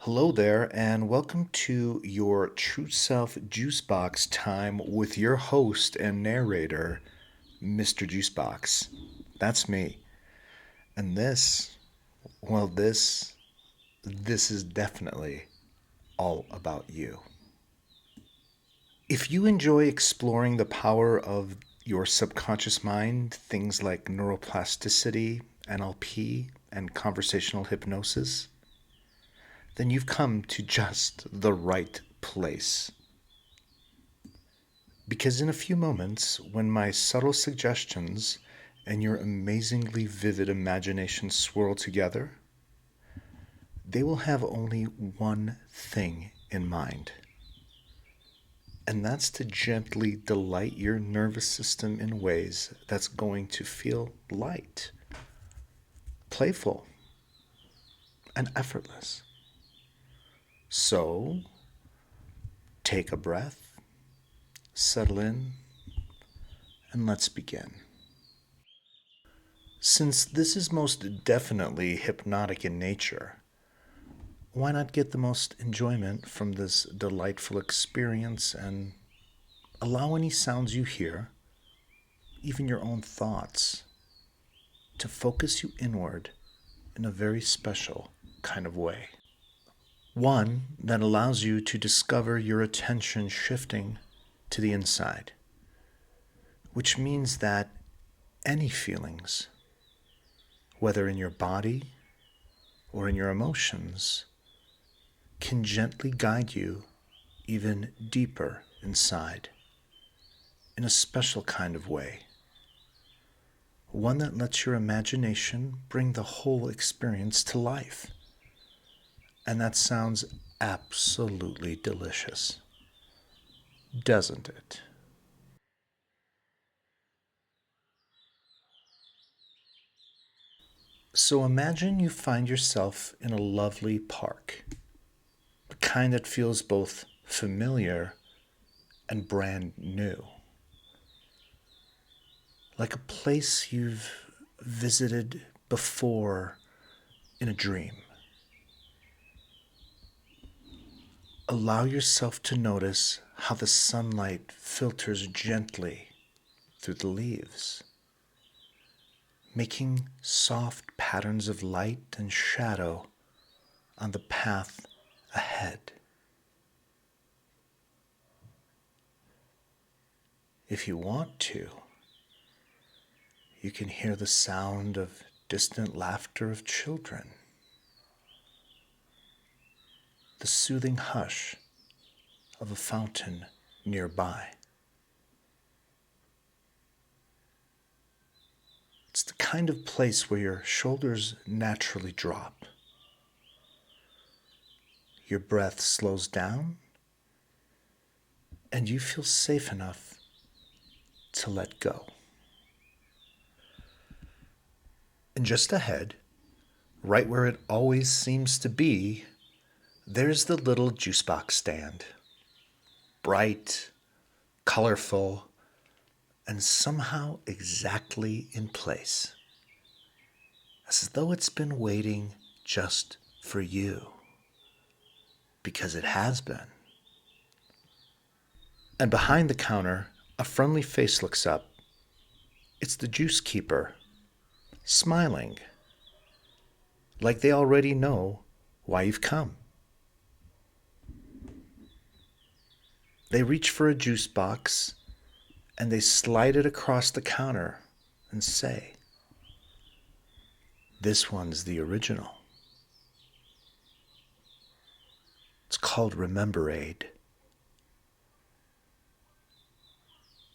Hello there, and welcome to your True Self Juicebox time with your host and narrator, Mr. Juicebox. That's me. And this is definitely all about you. If you enjoy exploring the power of your subconscious mind, things like neuroplasticity, NLP, and conversational hypnosis, then you've come to just the right place. Because in a few moments, when my subtle suggestions and your amazingly vivid imagination swirl together, they will have only one thing in mind. And that's to gently delight your nervous system in ways that's going to feel light, playful, and effortless. So, take a breath, settle in, and let's begin. Since this is most definitely hypnotic in nature, why not get the most enjoyment from this delightful experience and allow any sounds you hear, even your own thoughts, to focus you inward in a very special kind of way. One that allows you to discover your attention shifting to the inside, which means that any feelings, whether in your body or in your emotions, can gently guide you even deeper inside in a special kind of way. One that lets your imagination bring the whole experience to life. And that sounds absolutely delicious, doesn't it? So imagine you find yourself in a lovely park, the kind that feels both familiar and brand new. Like a place you've visited before in a dream. Allow yourself to notice how the sunlight filters gently through the leaves, making soft patterns of light and shadow on the path ahead. If you want to, you can hear the sound of distant laughter of children, the soothing hush of a fountain nearby. It's the kind of place where your shoulders naturally drop. Your breath slows down, and you feel safe enough to let go. And just ahead, right where it always seems to be, there's the little juice box stand. Bright, colorful, and somehow exactly in place. As though it's been waiting just for you. Because it has been. And behind the counter, a friendly face looks up. It's the juice keeper, smiling, like they already know why you've come. They reach for a juice box and they slide it across the counter and say, "This one's the original. It's called Rememberade.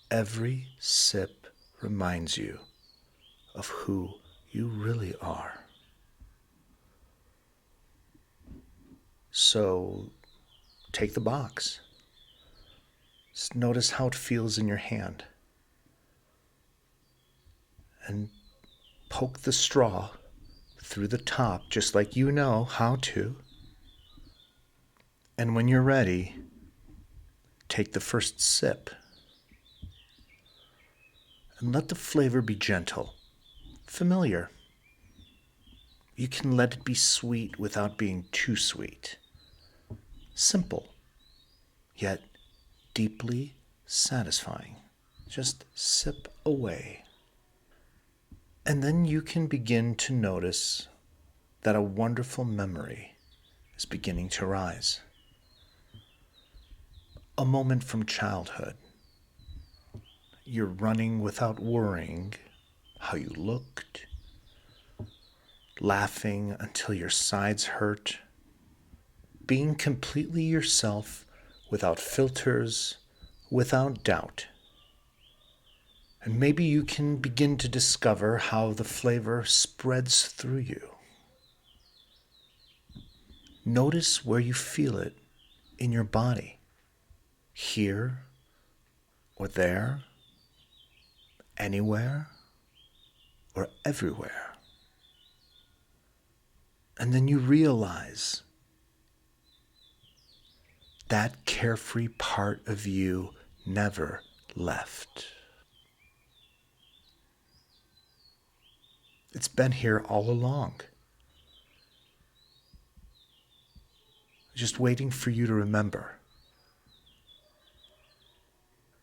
Every sip reminds you of who you really are." So take the box. Just notice how it feels in your hand. And poke the straw through the top just like you know how to. And when you're ready, take the first sip. And let the flavor be gentle, familiar. You can let it be sweet without being too sweet. simple, yet deeply satisfying. Just sip away. And then you can begin to notice that a wonderful memory is beginning to rise. A moment from childhood. You're running without worrying how you looked, laughing until your sides hurt, being completely yourself without filters, without doubt. And maybe you can begin to discover how the flavor spreads through you. Notice where you feel it in your body, here or there, anywhere or everywhere. And then you realize that carefree part of you never left. It's been here all along, just waiting for you to remember.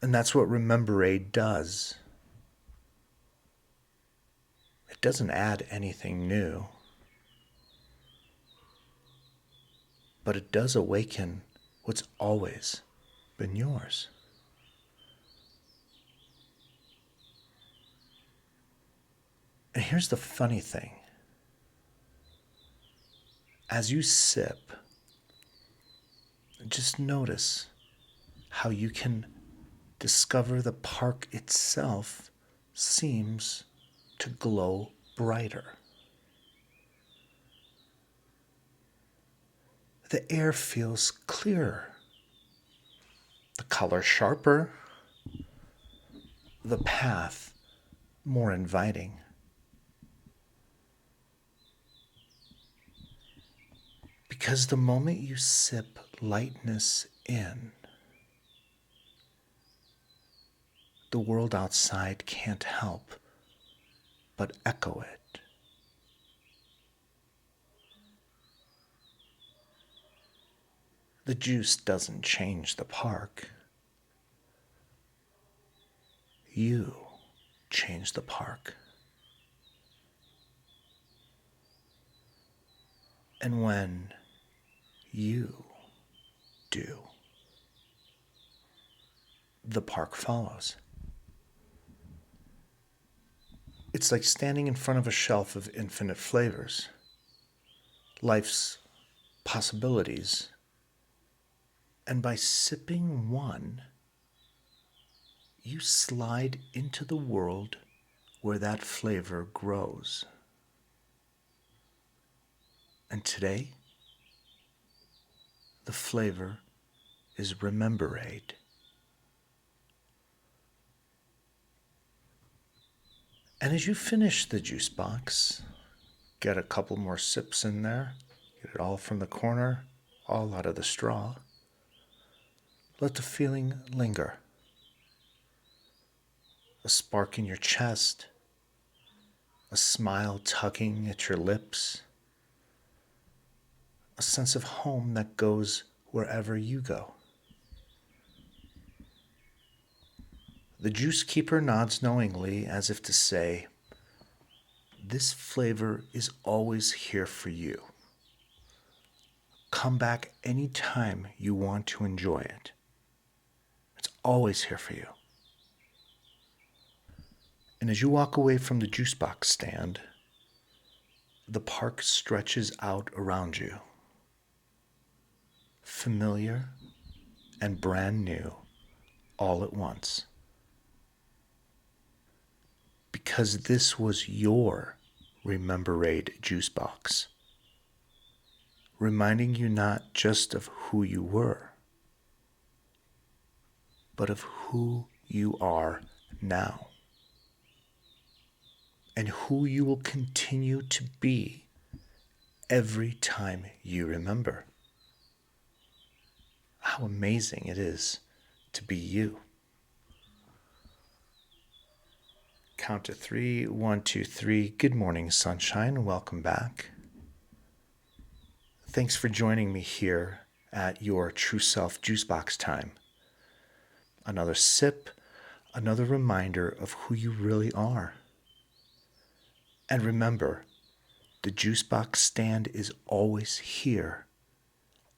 And that's what Rememberade does. It doesn't add anything new, but it does awaken what's always been yours. And here's the funny thing. As you sip, just notice how you can discover the park itself seems to glow brighter. The air feels clearer, the color sharper, the path more inviting. Because the moment you sip lightness in, the world outside can't help but echo it. The juice doesn't change the park. You change the park. And when you do, the park follows. It's like standing in front of a shelf of infinite flavors, life's possibilities, and by sipping one, you slide into the world where that flavor grows. And today, the flavor is Rememberade. And as you finish the juice box, get a couple more sips in there, get it all from the corner, all out of the straw. Let the feeling linger. A spark in your chest, a smile tugging at your lips, a sense of home that goes wherever you go. The juice keeper nods knowingly as if to say, this flavor is always here for you. Come back anytime you want to enjoy it. It's always here for you. And as you walk away from the juice box stand, the park stretches out around you. Familiar and brand new all at once. Because this was your Rememberade juice box, reminding you not just of who you were, but of who you are now, and who you will continue to be every time you remember. How amazing it is to be you. Count to 3. 1, 2, 3. Good morning, sunshine. Welcome back. Thanks for joining me here at your true self juice box time. Another sip, another reminder of who you really are. And remember, the juice box stand is always here,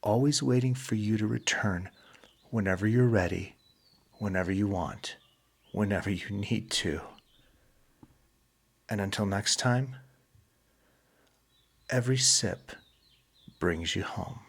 always waiting for you to return whenever you're ready, whenever you want, whenever you need to. And until next time, every sip brings you home.